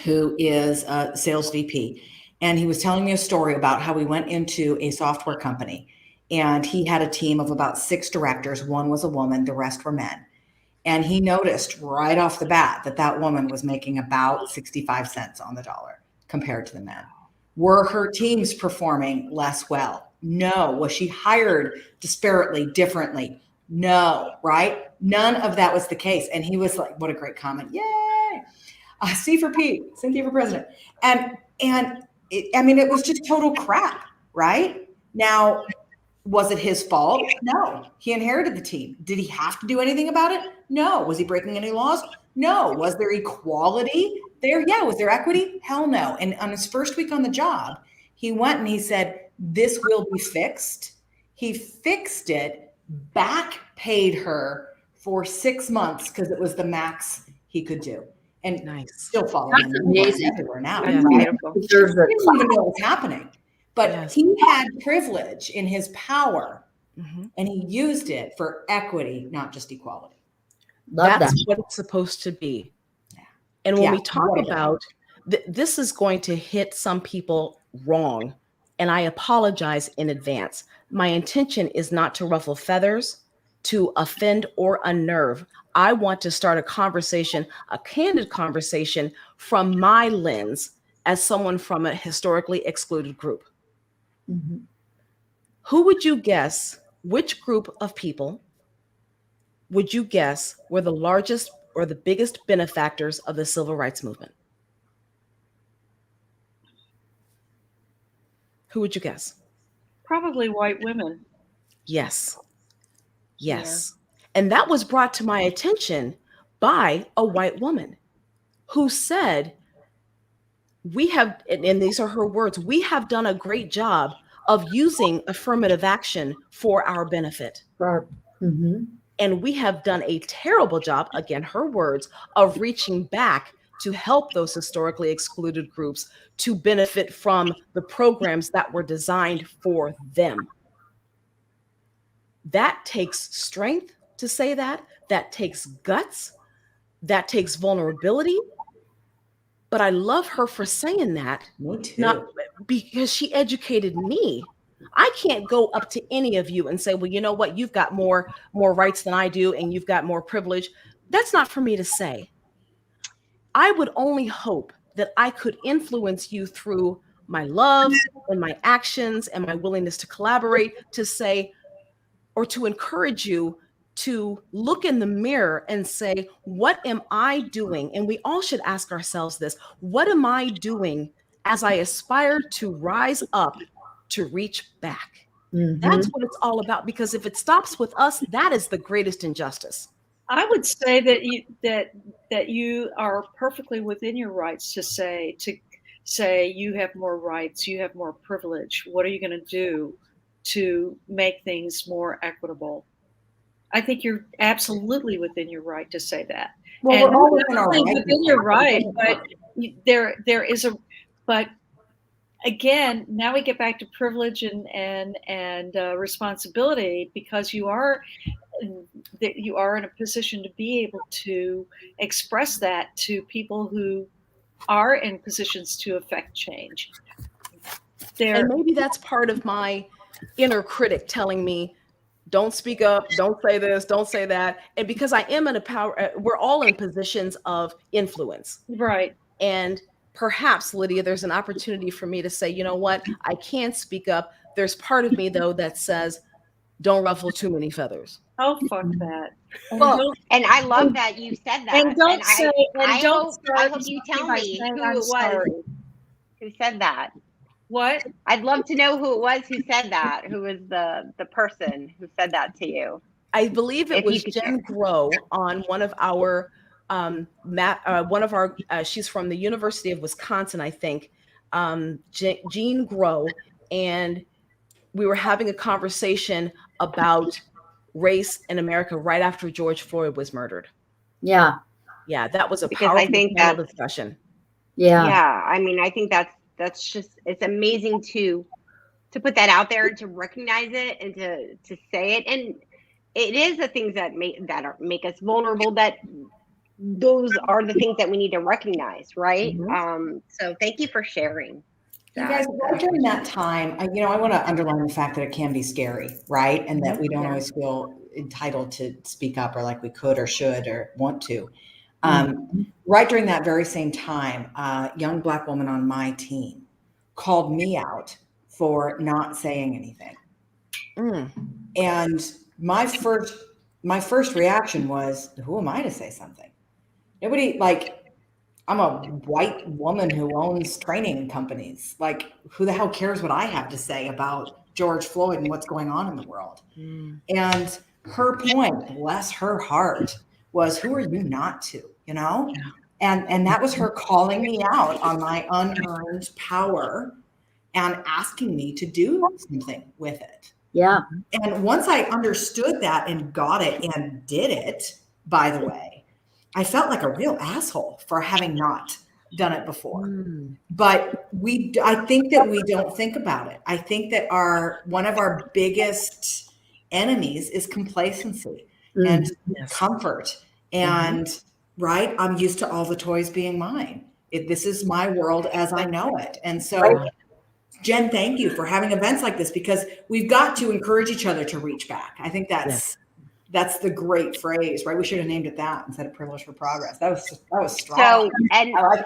who is a sales VP, and he was telling me a story about how he went into a software company, and he had a team of about 6 directors. One was a woman, the rest were men. And he noticed right off the bat that woman was making about 65 cents on the dollar compared to the men. Were her teams performing less well? No. Was she hired disparately, differently? No, right? None of that was the case. And he was like, what a great comment. Yay. C for P, Cynthia for president. And it was just total crap, right? Now, was it his fault? No. He inherited the team. Did he have to do anything about it? No. Was he breaking any laws? No. Was there equality there? Yeah. Was there equity? Hell no. And on his first week on the job, he went and he said, this will be fixed. He fixed it, back paid her for 6 months because it was the max he could do. And Nice. still following That's him amazing. everywhere now. That's Right? beautiful. Deserves He it. didn't even know what was happening. But Yes. he had privilege in his power, Mhm. and he used it for equity, not just equality. Love That's that. what it's supposed to be. And when Yeah, we talk whatever. about this is going to hit some people wrong, and I apologize in advance. My intention is not to ruffle feathers, to offend or unnerve. I want to start a conversation, a candid conversation from my lens as someone from a historically excluded group. Mhm. Who would you guess, which group of people would you guess were the largest or the biggest benefactors of the civil rights movement? Who would you guess? Probably white women. Yes. Yes. And that was brought to my attention by a white woman who said, we have, and these are her words, we have done a great job of using affirmative action for our benefit. Mhm. And we have done a terrible job, again, her words, of reaching back to help those historically excluded groups to benefit from the programs that were designed for them. That takes strength to say that. That takes guts. That takes vulnerability. But I love her for saying that, Me too. not because she educated me. I can't go up to any of you and say, well, you know what, you've got more rights than I do, and you've got more privilege. That's not for me to say. I would only hope that I could influence you through my love and my actions and my willingness to collaborate, to say, or to encourage you to look in the mirror and say, what am I doing? And we all should ask ourselves this: what am I doing as I aspire to rise up to reach back? Mhm. That's what it's all about. Because if it stops with us, that is the greatest injustice. I would say that you are perfectly within your rights to say you have more rights, you have more privilege. What are you going to do to make things more equitable? I think you're absolutely within your right to say that. Well, And we're all within our definitely rights. within your right, but there is a, but again, now we get back to privilege and responsibility, because you are in a position to be able to express that to people who are in positions to affect change. And maybe that's part of my inner critic telling me, don't speak up, don't say this, don't say that. And because I am in a power, we're all in positions of influence. Right. And perhaps, Lydia, there's an opportunity for me to say, you know what, I can't speak up. There's part of me, though, that says, don't ruffle too many feathers. Oh, fuck that. Well, and I love that you said that. And don't say, I don't hope you tell me who it was who said that. What? I'd love to know who it was who said that. Who was the person who said that to you? I believe it If you was could Jen share. Grow on one of our she's from the University of Wisconsin, I think, Jean Grow, and we were having a conversation about race in America right after George Floyd was murdered. Yeah. Yeah, that was a Because I powerful think panel discussion. Yeah. Yeah, I mean, I think that's just, it's amazing to put that out there, to recognize it, and to say it. And it is the things that make us vulnerable, that those are the things that we need to recognize, right? So thank you for sharing. You guys, right during that time, I want to underline the fact that it can be scary, right? And that we don't always feel entitled to speak up, or like we could or should or want to. Right during that very same time, a young Black woman on my team called me out for not saying anything. And my first reaction was, who am I to say something? Nobody, like, I'm a white woman who owns training companies. Like, who the hell cares what I have to say about George Floyd and what's going on in the world? And her point, bless her heart, was, who are you not to, And that was her calling me out on my unearned power and asking me to do something with it. Yeah. And once I understood that and got it and did it, by the way, I felt like a real asshole for having not done it before. But I think that we don't think about it. I think that one of our biggest enemies is complacency and comfort. And right, I'm used to all the toys being mine. This is my world as I know it. And so, Jen, thank you for having events like this, because we've got to encourage each other to reach back. I think that's the great phrase, right? We should have named it that instead of privilege for progress. That was strong.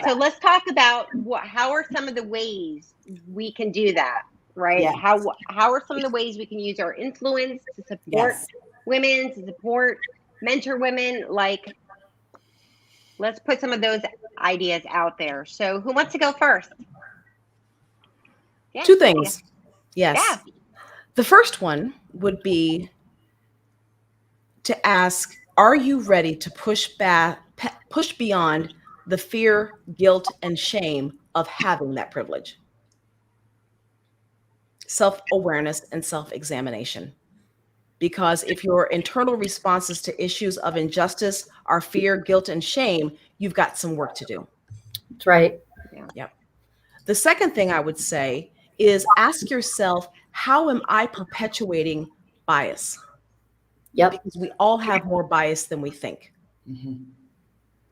So let's talk about how are some of the ways we can do that, right? Yeah. How are some of the ways we can use our influence to support women, to support, mentor women? Like, let's put some of those ideas out there. So who wants to go first? Yeah. Two things. Yes. Yeah. The first one would be to ask, are you ready to push beyond the fear, guilt, and shame of having that privilege? Self-awareness and self-examination. Because if your internal responses to issues of injustice are fear, guilt, and shame, you've got some work to do. That's right. Yep. The second thing I would say is ask yourself, how am I perpetuating bias? Yep. Because we all have more bias than we think.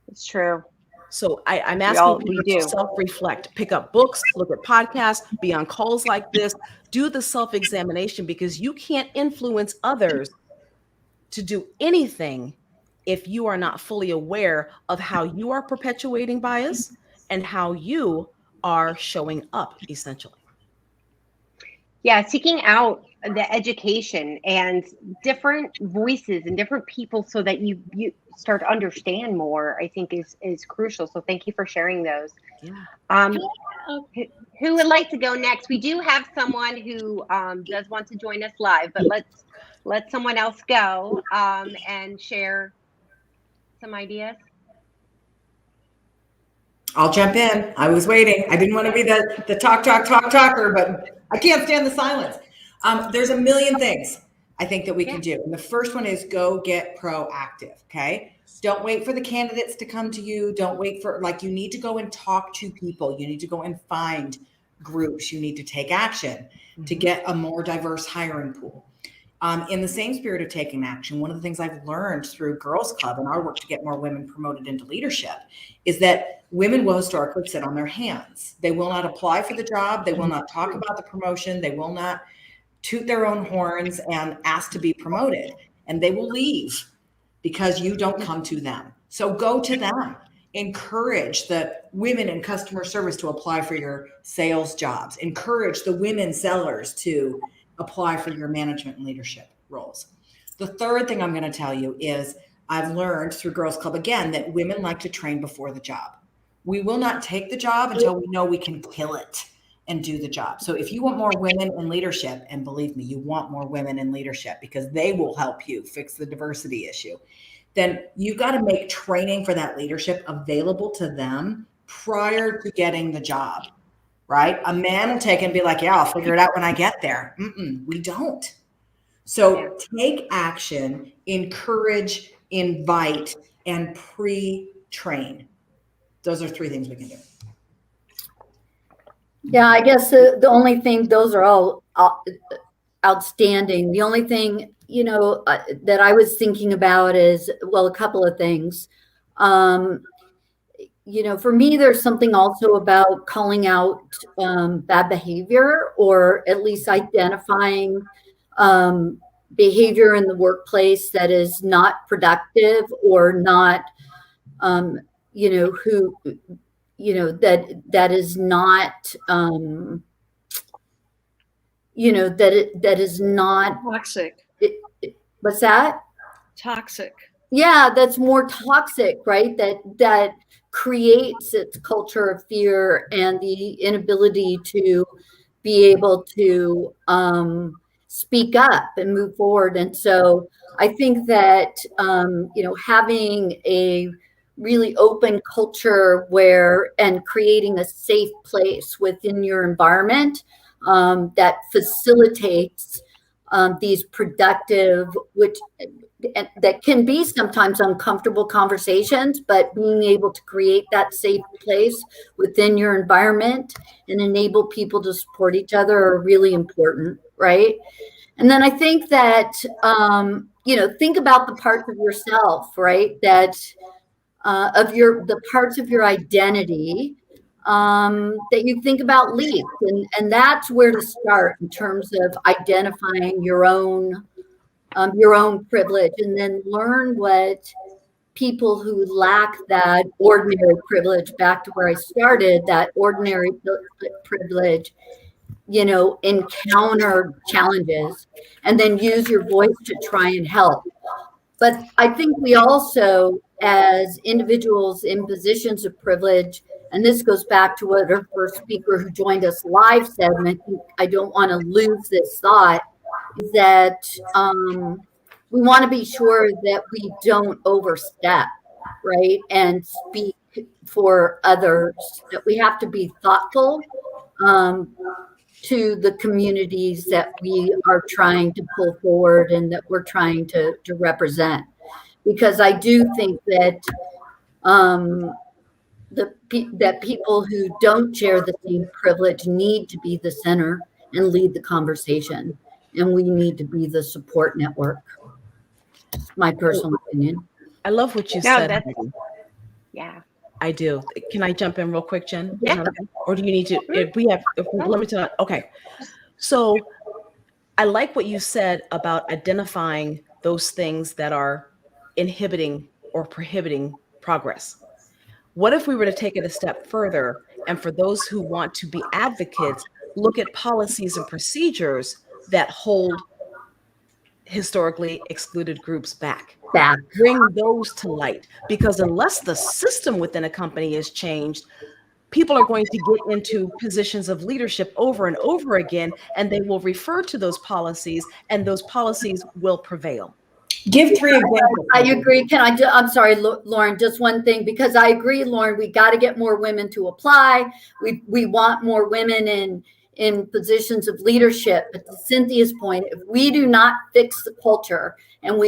It's true. So I'm asking people to self-reflect, pick up books, look at podcasts, be on calls like this, do the self-examination, because you can't influence others to do anything if you are not fully aware of how you are perpetuating bias and how you are showing up, essentially. Yeah, seeking out the education and different voices and different people so that you start to understand more, I think is crucial. So thank you for sharing those. Yeah. Who would like to go next? We do have someone who does want to join us live, but let's let someone else go and share some ideas. I'll jump in. I was waiting. I didn't want to be the talker, but I can't stand the silence. There's a million things I think that we can do. And the first one is go get proactive. Okay. Don't wait for the candidates to come to you. Don't wait for, you need to go and talk to people. You need to go and find groups. You need to take action to get a more diverse hiring pool. In the same spirit of taking action, one of the things I've learned through Girls Club and our work to get more women promoted into leadership is that women will historically sit on their hands. They will not apply for the job. They will not talk about the promotion. They will not toot their own horns and ask to be promoted. And they will leave because you don't come to them. So go to them. Encourage the women in customer service to apply for your sales jobs. Encourage the women sellers to apply for your management and leadership roles. The third thing I'm going to tell you is I've learned through Girls Club again that women like to train before the job. We will not take the job until we know we can kill it and do the job. So if you want more women in leadership, and believe me, you want more women in leadership because they will help you fix the diversity issue, then you got to make training for that leadership available to them prior to getting the job. Right? A man will take it and be like, yeah, I'll figure it out when I get there. We don't. So take action, encourage, invite, and pre-train. Those are 3 things we can do. Yeah, I guess the only thing, those are all outstanding. The only thing, that I was thinking about is, well, a couple of things. For me, there's something also about calling out bad behavior, or at least identifying behavior in the workplace that is not productive or not, that is not, that is not Toxic. What's that? Toxic. Yeah, that's more toxic, right? That creates its culture of fear and the inability to be able to speak up and move forward. And so I think that, having a really open culture and creating a safe place within your environment that facilitates these productive, that can be sometimes uncomfortable conversations, but being able to create that safe place within your environment and enable people to support each other are really important, right? And then I think that, think about the parts of yourself, right? That the parts of your identity that you think about least. And that's where to start in terms of identifying your own privilege, and then learn what people who lack that ordinary privilege, back to where I started, that ordinary privilege, encounter challenges, and then use your voice to try and help. But I think we also, as individuals in positions of privilege, and this goes back to what our first speaker who joined us live said, and I don't want to lose this thought, that we want to be sure that we don't overstep, right? And speak for others, that we have to be thoughtful to the communities that we are trying to pull forward and that we're trying to represent. Because I do think that that people who don't share the same privilege need to be the center and lead the conversation. And we need to be the support network. My personal opinion. I love what you said. Yeah. I do. Can I jump in real quick, Jen? Yeah. Or do you need to? Let me tell. Okay. So I like what you said about identifying those things that are inhibiting or prohibiting progress. What if we were to take it a step further, and for those who want to be advocates, look at policies and procedures that hold historically excluded groups back. Bring those to light, because unless the system within a company is changed, people are going to get into positions of leadership over and over again, and they will refer to those policies, and those policies will prevail. Give 3 examples. I agree. I'm sorry, Lauren, just one thing, because I agree, Lauren, we got to get more women to apply. We want more women in positions of leadership. But to Cynthia's point, if we do not fix the culture, and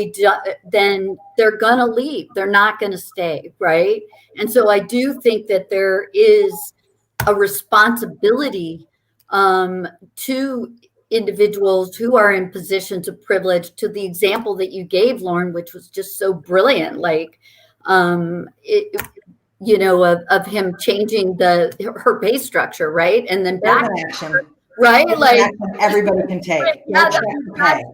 then they're going to leave. They're not going to stay, right? And so I do think that there is a responsibility to individuals who are in positions of privilege, to the example that you gave, Lauren, which was just so brilliant, like, of him changing her pay structure, right? And then There's back, an action. right? There's an Like, action everybody can take. No Yeah, check to pay.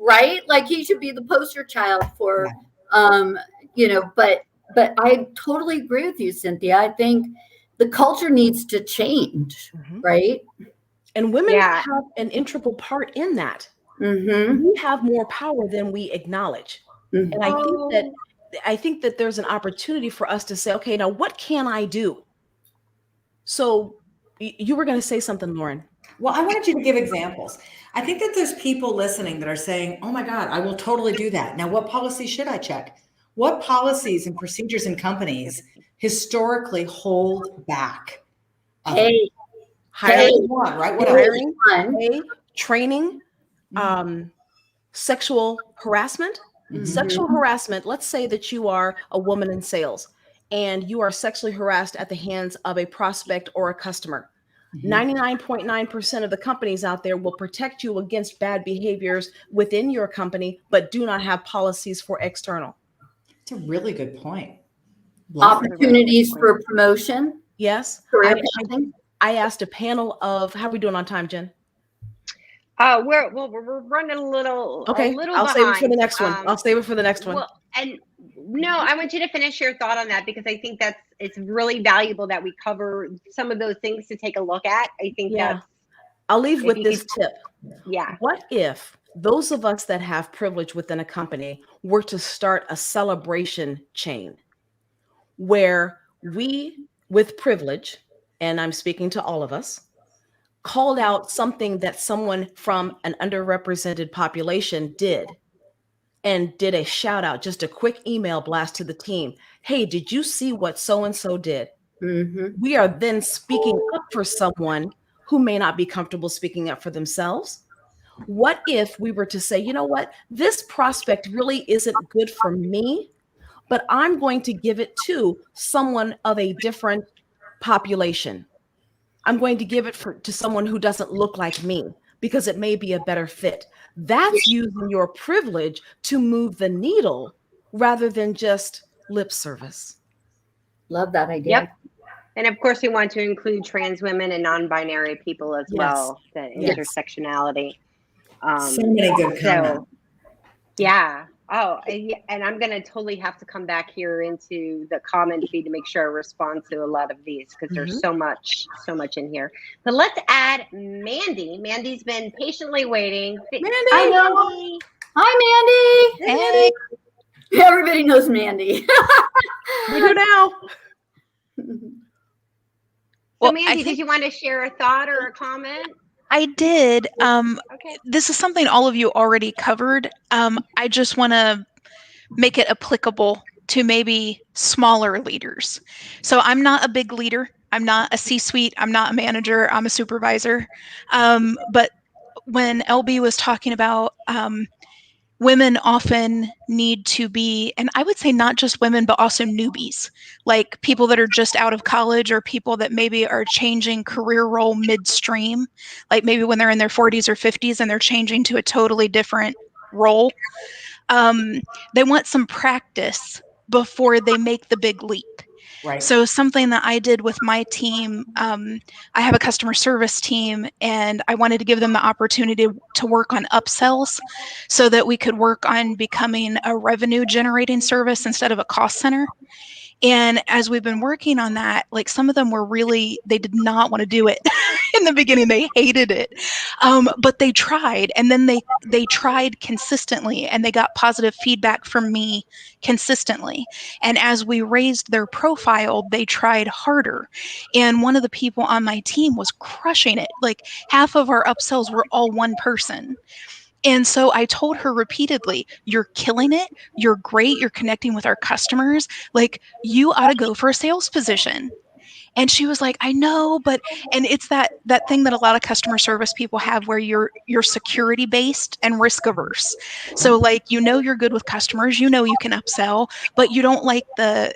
right? Like, he should be the poster child for, but I totally agree with you, Cynthia. I think the culture needs to change, right? And women Yeah. have an integral part in that. Mm-hmm. We have more power than we acknowledge. Mhm. And I think that there's an opportunity for us to say, okay, now what can I do? So you were going to say something, Lauren. Well, I wanted you to give examples. I think that there's people listening that are saying, oh my God, I will totally do that. Now, what policies should I check? What policies and procedures in companies historically hold back? Hey, Hiring, One, right? What else? hiring, pay, training, sexual harassment. Mhm. Sexual harassment, let's say that you are a woman in sales and you are sexually harassed at the hands of a prospect or a customer. 99.9% of the companies out there will protect you against bad behaviors within your company, but do not have policies for external. It's a really good point. Love it. opportunities for promotion, Yes. career I pathing. asked a panel of, how are we doing on time, Jen? We're running a little Okay, I'll behind. save it for the next one. I'll save it for the next one. Well, and no, I want you to finish your thought on that, because I think it's really valuable that we cover some of those things to take a look at. I think Yeah. that's, I'll leave if with you this could- tip. yeah. What if those of us that have privilege within a company were to start a celebration chain where we, with privilege, and I'm speaking to all of us, called out something that someone from an underrepresented population did, and did a shout out, just a quick email blast to the team. Hey, did you see what so-and-so did? Mhm. We are then speaking up for someone who may not be comfortable speaking up for themselves. What if we were to say, you know what, this prospect really isn't good for me, but I'm going to give it to someone of a different population. I'm going to give it to someone who doesn't look like me because it may be a better fit. That's using your privilege to move the needle rather than just lip service. Love that idea. Yep. And of course, we want to include trans women and non-binary people as Yes. well, the Yes. intersectionality. So many good comments. Yeah. Oh, and I'm going to totally have to come back here into the comment feed to make sure I respond to a lot of these, because there's so much in here. But let's add Mandy. Mandy's been patiently waiting. Mandy! Hi, Mandy. Hi, Mandy. Hey. Everybody knows Mandy. We do now. So, Well, I Mandy, did think you want to share a thought or a comment? I did. Okay. This is something all of you already covered. I just want to make it applicable to maybe smaller leaders. So I'm not a big leader. I'm not a C-suite. I'm not a manager. I'm a supervisor. But when LB was talking about women often need to be, and I would say not just women, but also newbies, like people that are just out of college or people that maybe are changing career role midstream, like maybe when they're in their 40s or 50s and they're changing to a totally different role. They want some practice before they make the big leap. Right. So something that I did with my team, I have a customer service team, and I wanted to give them the opportunity to work on upsells so that we could work on becoming a revenue generating service instead of a cost center. And as we've been working on that, like some of them were really, they did not want to do it in the beginning. They hated it. But they tried, and then they tried consistently, and they got positive feedback from me consistently. And as we raised their profile, they tried harder. And one of the people on my team was crushing it. Like half of our upsells were all one person. And so I told her repeatedly, you're killing it. You're great. You're connecting with our customers. Like, you ought to go for a sales position. And she was like, I know, but, and it's that thing that a lot of customer service people have where you're security based and risk averse. So like, you're good with customers, you can upsell, but you don't like the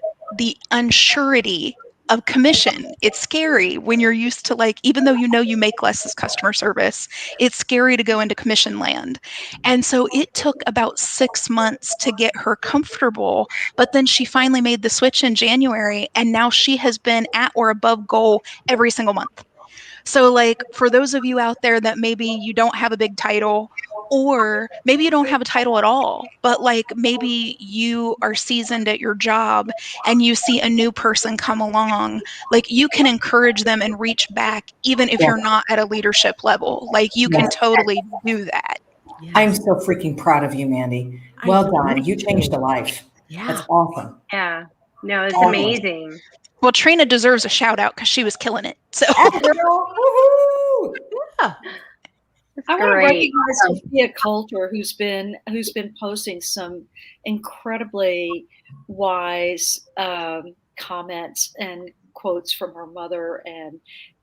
unsurety of commission. It's scary when you're used to, like, even though you make less as customer service, it's scary to go into commission land. And so it took about 6 months to get her comfortable, but then she finally made the switch in January, and now she has been at or above goal every single month. So, like, for those of you out there that maybe you don't have a big title, or maybe you don't have a title at all, but like maybe you are seasoned at your job and you see a new person come along, like you can encourage them and reach back even if Yeah. you're not at a leadership level. Like you can totally do that. I'm so freaking proud of you, Mandy. Well done. You changed a life. Yeah. That's awesome. Yeah. No, it's Awesome. amazing. Well, Trina deserves a shout out because she was killing it. So Girl, woohoo! Yeah. It's I want to great. recognize Sophia Coulter, who's been posting some incredibly wise comments and quotes from her mother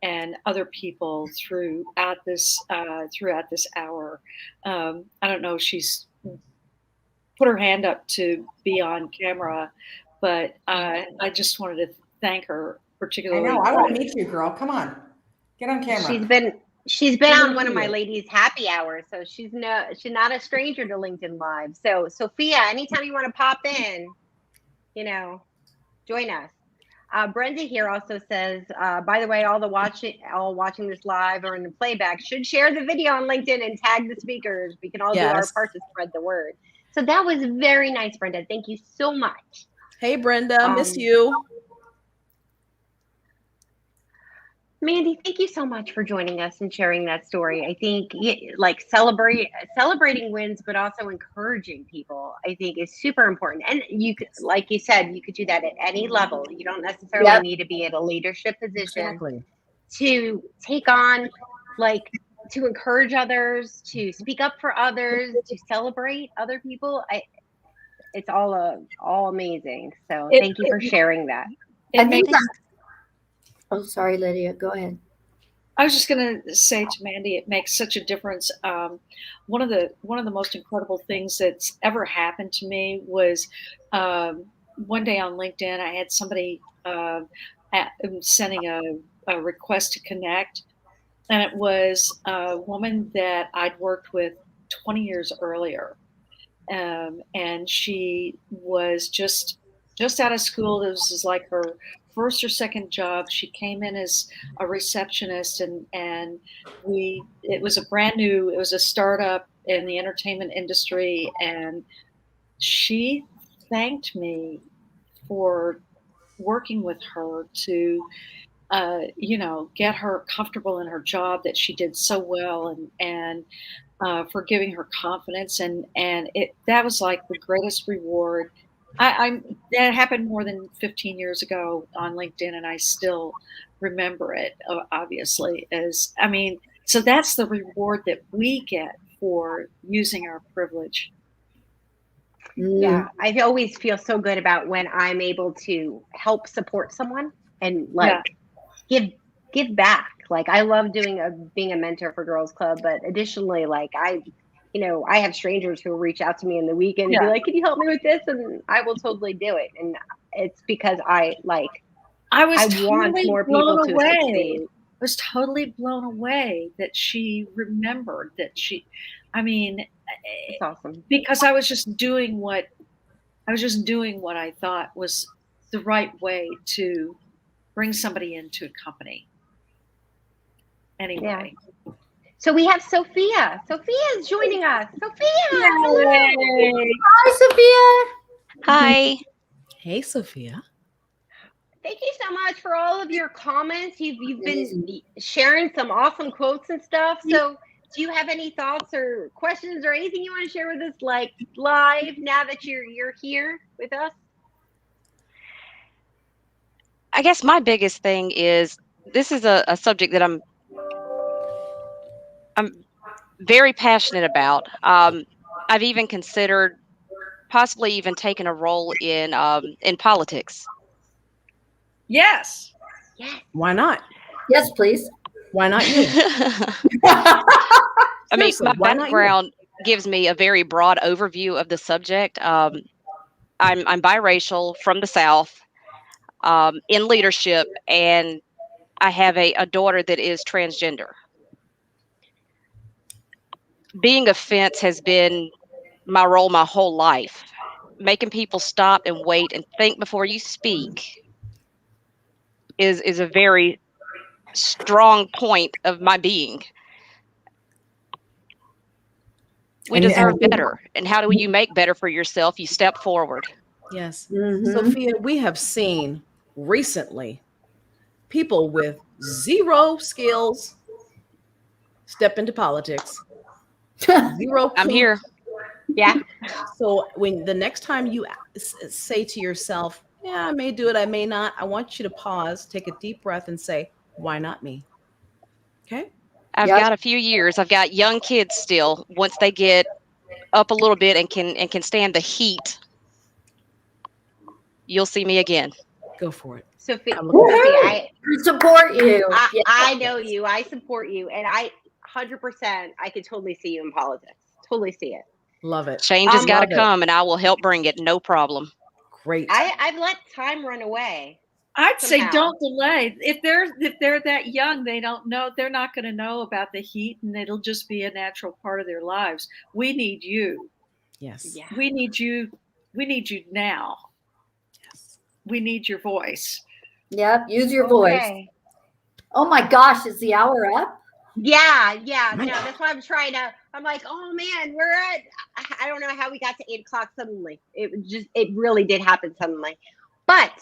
and other people throughout this hour. I don't know if she's put her hand up to be on camera, but I just wanted to thank her I particularly. know. I want to meet you, girl. Come on. Get on camera. She's been on one of my ladies' happy hours, so she's not a stranger to LinkedIn Live. So Sophia, anytime you want to pop in, join us. Brenda here also says, by the way, all watching this live or in the playback should share the video on LinkedIn and tag the speakers. We can all do our part to spread the word. So that was very nice, Brenda. Thank you so much. Hey, Brenda, miss you. Mandy, thank you so much for joining us and sharing that story. I think like celebrating wins, but also encouraging people, I think is super important. And you could, like you said, you could do that at any level. You don't necessarily need to be at a leadership position to take on, like, to encourage others, to speak up for others, to celebrate other people. It's all amazing. So thank you for sharing that. I think oh, sorry, Lydia. Go ahead. I was just going to say to Mandy, it makes such a difference. One of the most incredible things that's ever happened to me was one day on LinkedIn, I had somebody sending a request to connect, and it was a woman that I'd worked with 20 years earlier, and she was just out of school. This was like her first or second job. She came in as a receptionist, and it was a startup in the entertainment industry, and she thanked me for working with her to get her comfortable in her job that she did so well, and for giving her confidence, and that was like the greatest reward. That happened more than 15 years ago on LinkedIn, and I still remember it, obviously. So that's the reward that we get for using our privilege. Yeah, I always feel so good about when I'm able to help support someone and give back. Like, I love being a mentor for Girls Club, but additionally, like, I have strangers who reach out to me in the weekend and be like, can you help me with this? And I will totally do it. And it's because I want more people to succeed. I was totally blown away that she remembered that it's awesome. Because I was just doing what I thought was the right way to bring somebody into a company. Anyway. Yeah. So we have Sophia. Sophia is joining us. Sophia. Yay. Hi, Sophia. Hi. Hey, Sophia. Thank you so much for all of your comments. You've been sharing some awesome quotes and stuff. So do you have any thoughts or questions or anything you want to share with us, like live, now that you're here with us? I guess my biggest thing is, this is a subject that I'm very passionate about. I've even considered possibly even taking a role in politics. Yes. Yes. Why not? Yes, please. Why not you? I mean, my background gives me a very broad overview of the subject. I'm biracial from the South. in leadership, and I have a daughter that is transgender. Being a fence has been my role my whole life. Making people stop and wait and think before you speak is a very strong point of my being. We deserve better. And how do you make better for yourself? You step forward. Yes. Mhm. Sophia, we have seen recently people with zero skills step into politics. Zero. I'm here. Yeah. So when the next time you say to yourself, yeah, I may do it, I may not, I want you to pause, take a deep breath and say, why not me? Okay. I've Yep. got a few years. I've got young kids still. Once they get up a little bit and can stand the heat, you'll see me again. Go for it. Sophia, I support you. Yeah. I know you. I support you. And 100%, I could totally see you in politics. Totally see it. Love it. Change has got Love to it. come, and I will help bring it. No problem. Great. I've let time run away. I'd say Somehow. don't delay. If they're that young, they don't know. They're not going to know about the heat, and it'll just be a natural part of their lives. We need you. Yes. Yeah. We need you. We need you now. Yes. We need your voice. Yep. Use your voice. Okay. Oh my gosh, is the hour up? Yeah. No, that's why I'm trying to. I'm like, oh man, we're at. I don't know how we got to 8 o'clock suddenly. It really did happen suddenly. But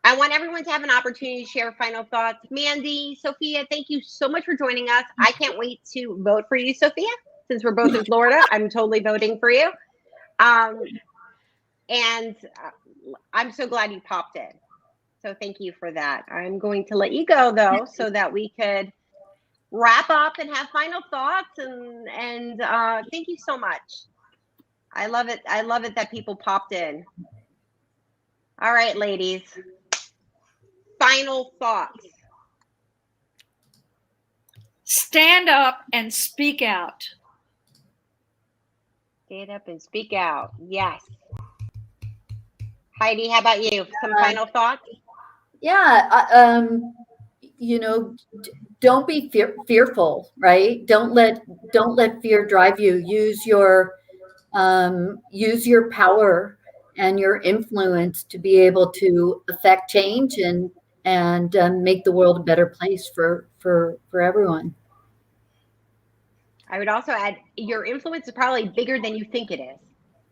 I want everyone to have an opportunity to share final thoughts. Mandy, Sophia, thank you so much for joining us. I can't wait to vote for you, Sophia. Since we're both in Florida, I'm totally voting for you. And I'm so glad you popped in. So thank you for that. I'm going to let you go though, so that we could wrap up and have final thoughts. And thank you so much. I love it. I love it that people popped in. All right, ladies. Final thoughts. Stand up and speak out. Stand up and speak out. Yes. Heidi, how about you? Some final thoughts? Yeah. Don't be fearful, right? Don't let fear drive you. Use your power and your influence to be able to affect change and make the world a better place for everyone. I would also add your influence is probably bigger than you think it is,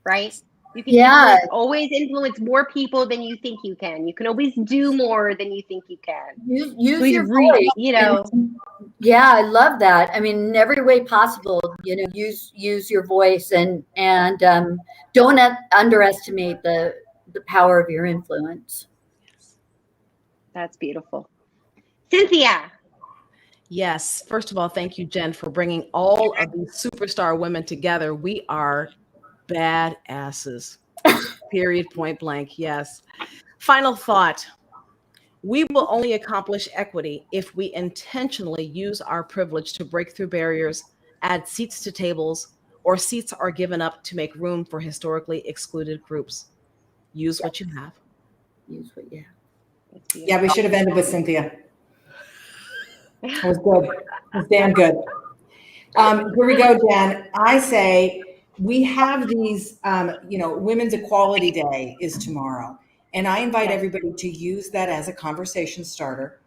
right? You can always influence more people than you think you can. You can always do more than you think you can. Use your voice. You know. Yeah, I love that. I mean, in every way possible, use your voice and don't underestimate the power of your influence. That's beautiful. Cynthia. Yes. First of all, thank you, Jen, for bringing all of these superstar women together. We are badasses. Period. Point blank. Yes. Final thought. We will only accomplish equity if we intentionally use our privilege to break through barriers, add seats to tables, or seats are given up to make room for historically excluded groups. Use what you have. Use what you have. Yeah, we should have ended with Cynthia. It was good. It was damn good. Here we go, Jen. I say we have these, Women's Equality Day is tomorrow. And I invite everybody to use that as a conversation starter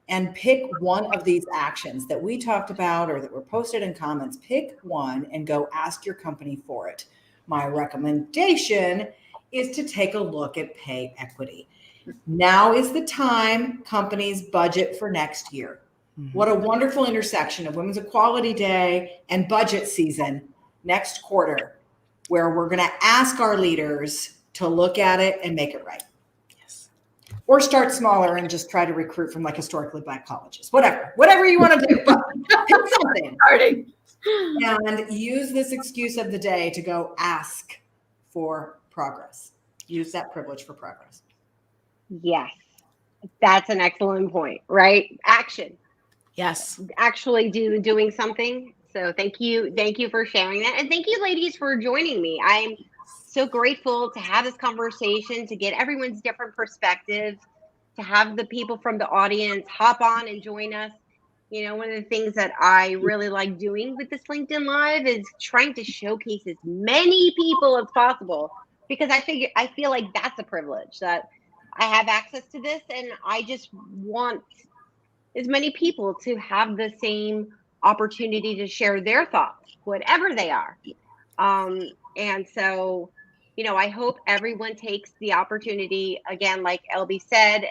and pick one of these actions that we talked about or that were posted in comments. Pick one and go ask your company for it. My recommendation is to take a look at pay equity. Now is the time companies budget for next year. What a wonderful intersection of Women's Equality Day and budget season next quarter, where we're going to ask our leaders to look at it and make it right. Yes. Or start smaller and just try to recruit from like historically Black colleges, whatever you want to do, but pick something. And use this excuse of the day to go ask for progress. Use that privilege for progress. Yes, that's an excellent point, right? Action. Yes. Actually doing something. So thank you for sharing that. And thank you, ladies, for joining me. I'm so grateful to have this conversation, to get everyone's different perspectives, to have the people from the audience hop on and join us. You know, one of the things that I really like doing with this LinkedIn Live is trying to showcase as many people as possible, because I feel like that's a privilege that I have access to this, and I just want as many people to have the same opportunity to share their thoughts, whatever they are. And so, you know, I hope everyone takes the opportunity, again, like LB said,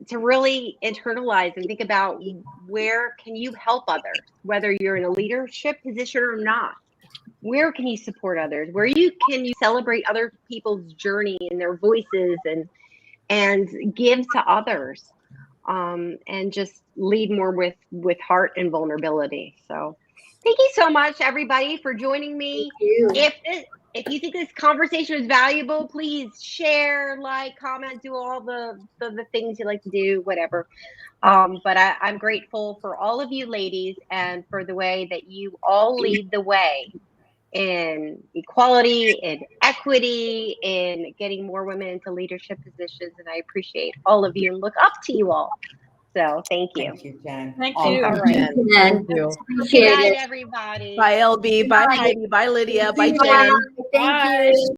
to really internalize and think about where can you help others, whether you're in a leadership position or not. Where can you support others? Where can you celebrate other people's journey and their voices and give to others, and just lead more with heart and vulnerability. So thank you so much, everybody, for joining me. If you think this conversation was valuable, please share, like, comment, do all the things you like to do, whatever. But I'm grateful for all of you ladies and for the way that you all lead the way in equality, in equity, in getting more women into leadership positions. And I appreciate all of you and look up to you all. So thank you. Thank you, Jen. Thank All you. right. All right. Thank you. Appreciate Good night, it. everybody. Bye, LB. Bye, Heidi. Bye, Lydia. Bye, Bye. Jen. Thank Bye. you.